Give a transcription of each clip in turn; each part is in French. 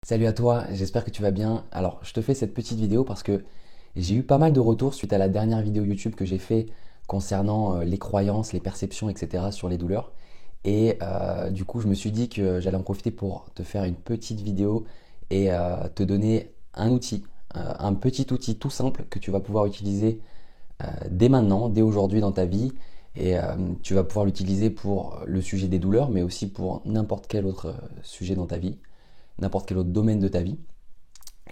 Salut à toi, j'espère que tu vas bien. Alors, je te fais cette petite vidéo parce que j'ai eu pas mal de retours suite à la dernière vidéo YouTube que j'ai fait concernant les croyances, les perceptions, etc. sur les douleurs. Et du coup, je me suis dit que j'allais en profiter pour te faire une petite vidéo et te donner un outil, un petit outil tout simple que tu vas pouvoir utiliser dès maintenant, dès aujourd'hui dans ta vie. Et tu vas pouvoir l'utiliser pour le sujet des douleurs, mais aussi pour n'importe quel autre sujet dans ta vie, n'importe quel autre domaine de ta vie.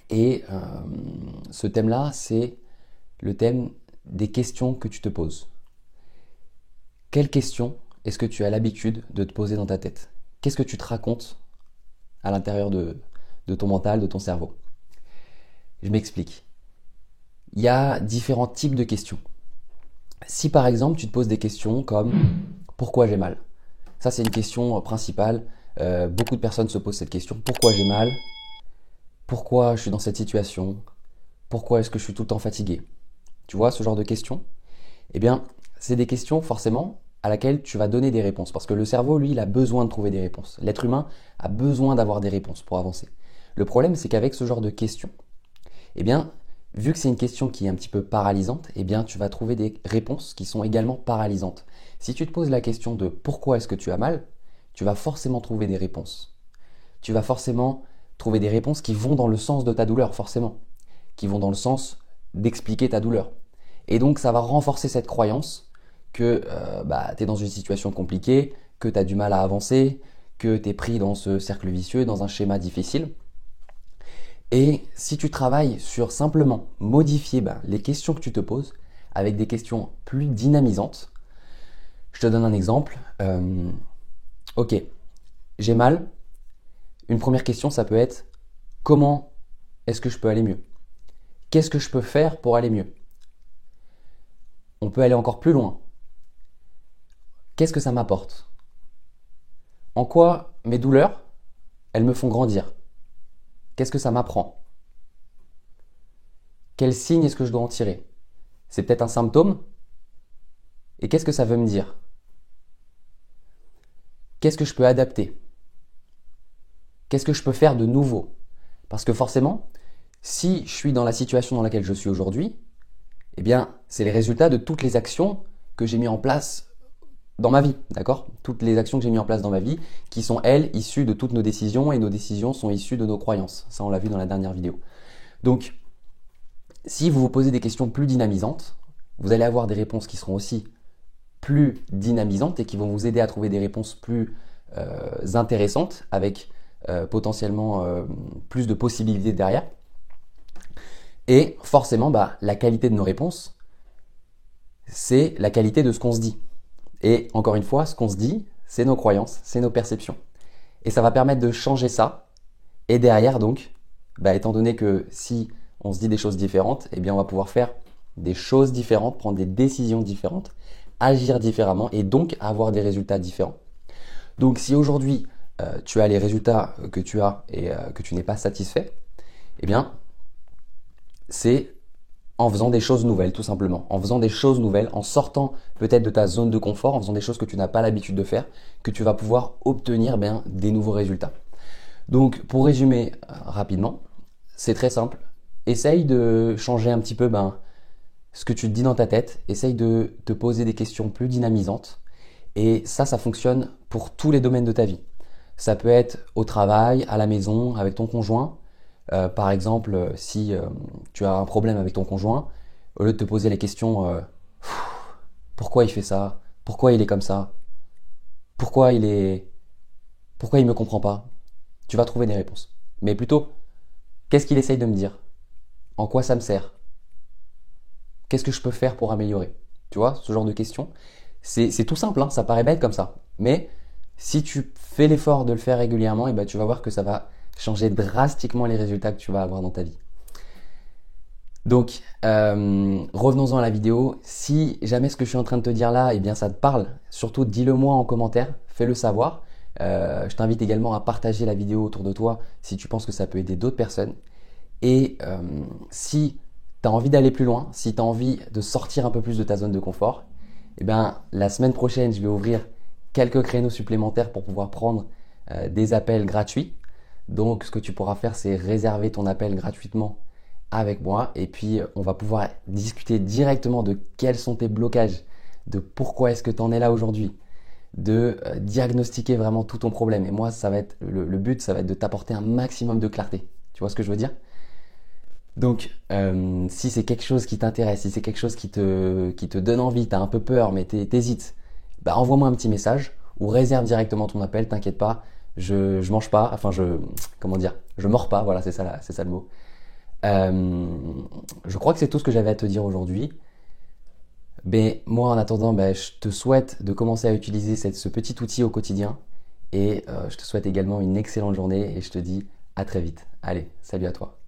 Et ce thème-là, c'est le thème des questions que tu te poses. Quelles questions est-ce que tu as l'habitude de te poser dans ta tête? Qu'est-ce que tu te racontes à l'intérieur de ton mental, de ton cerveau? Je m'explique. Il y a différents types de questions. Si par exemple tu te poses des questions comme pourquoi j'ai mal? Ça c'est une question principale. Beaucoup de personnes se posent cette question. Pourquoi j'ai mal? Pourquoi je suis dans cette situation? Pourquoi est-ce que je suis tout le temps fatigué? Tu vois, ce genre de questions? Eh bien, c'est des questions forcément à laquelle tu vas donner des réponses. Parce que le cerveau, lui, il a besoin de trouver des réponses. L'être humain a besoin d'avoir des réponses pour avancer. Le problème, c'est qu'avec ce genre de questions, eh bien, vu que c'est une question qui est un petit peu paralysante, eh bien, tu vas trouver des réponses qui sont également paralysantes. Si tu te poses la question de pourquoi est-ce que tu as mal, tu vas forcément trouver des réponses. Tu vas forcément trouver des réponses qui vont dans le sens de ta douleur, forcément. Qui vont dans le sens d'expliquer ta douleur. Et donc, ça va renforcer cette croyance que tu es dans une situation compliquée, que tu as du mal à avancer, que tu es pris dans ce cercle vicieux, dans un schéma difficile. Et si tu travailles sur simplement modifier les questions que tu te poses avec des questions plus dynamisantes, je te donne un exemple. Ok, j'ai mal. Une première question, ça peut être comment est-ce que je peux aller mieux? Qu'est-ce que je peux faire pour aller mieux? On peut aller encore plus loin. Qu'est-ce que ça m'apporte? En quoi mes douleurs, elles me font grandir? Qu'est-ce que ça m'apprend? Quel signe est-ce que je dois en tirer? C'est peut-être un symptôme? Et qu'est-ce que ça veut me dire? Qu'est-ce que je peux adapter? Qu'est-ce que je peux faire de nouveau? Parce que forcément, si je suis dans la situation dans laquelle je suis aujourd'hui, eh bien, c'est les résultats de toutes les actions que j'ai mis en place dans ma vie, d'accord? Toutes les actions que j'ai mis en place dans ma vie qui sont, elles, issues de toutes nos décisions et nos décisions sont issues de nos croyances. Ça, on l'a vu dans la dernière vidéo. Donc, si vous vous posez des questions plus dynamisantes, vous allez avoir des réponses qui seront aussi plus dynamisantes et qui vont vous aider à trouver des réponses plus intéressantes avec potentiellement plus de possibilités derrière. Et forcément, la qualité de nos réponses, c'est la qualité de ce qu'on se dit. Et encore une fois, ce qu'on se dit, c'est nos croyances, c'est nos perceptions. Et ça va permettre de changer ça. Et derrière, donc, étant donné que si on se dit des choses différentes, eh bien, on va pouvoir faire des choses différentes, prendre des décisions différentes, agir différemment et donc avoir des résultats différents. Donc, si aujourd'hui, tu as les résultats que tu as et que tu n'es pas satisfait, eh bien, c'est en faisant des choses nouvelles, tout simplement. En faisant des choses nouvelles, en sortant peut-être de ta zone de confort, en faisant des choses que tu n'as pas l'habitude de faire, que tu vas pouvoir obtenir des nouveaux résultats. Donc, pour résumer rapidement, c'est très simple. Essaye de changer un petit peu ce que tu te dis dans ta tête. Essaye de te poser des questions plus dynamisantes. Et ça fonctionne pour tous les domaines de ta vie. Ça peut être au travail, à la maison, avec ton conjoint. Par exemple, si tu as un problème avec ton conjoint, au lieu de te poser les questions pourquoi il fait ça? Pourquoi il est comme ça? Pourquoi il me comprend pas? Tu vas trouver des réponses. Mais plutôt, qu'est-ce qu'il essaye de me dire? En quoi ça me sert? Qu'est-ce que je peux faire pour améliorer? Tu vois, ce genre de questions. C'est tout simple, hein, ça paraît bête comme ça. Mais si tu fais l'effort de le faire régulièrement, tu vas voir que ça va changer drastiquement les résultats que tu vas avoir dans ta vie. Donc, revenons-en à la vidéo. Si jamais ce que je suis en train de te dire là, ça te parle, surtout dis-le moi en commentaire, fais-le savoir. Je t'invite également à partager la vidéo autour de toi si tu penses que ça peut aider d'autres personnes. Et si tu as envie d'aller plus loin, si tu as envie de sortir un peu plus de ta zone de confort, la semaine prochaine, je vais ouvrir quelques créneaux supplémentaires pour pouvoir prendre des appels gratuits. Donc, ce que tu pourras faire, c'est réserver ton appel gratuitement avec moi et puis on va pouvoir discuter directement de quels sont tes blocages, de pourquoi est-ce que tu en es là aujourd'hui, de diagnostiquer vraiment tout ton problème. Et moi, ça va être le but, ça va être de t'apporter un maximum de clarté. Tu vois ce que je veux dire? Donc, si c'est quelque chose qui t'intéresse, si c'est quelque chose qui te donne envie, t'as un peu peur, mais t'hésites, bah envoie-moi un petit message ou réserve directement ton appel, t'inquiète pas, je mange pas, enfin comment dire, je mords pas, voilà, c'est ça le mot. Euh, je crois que c'est tout ce que j'avais à te dire aujourd'hui. Mais moi, en attendant, ben, je te souhaite de commencer à utiliser ce petit outil au quotidien. Et je te souhaite également une excellente journée et je te dis à très vite. Allez, salut à toi.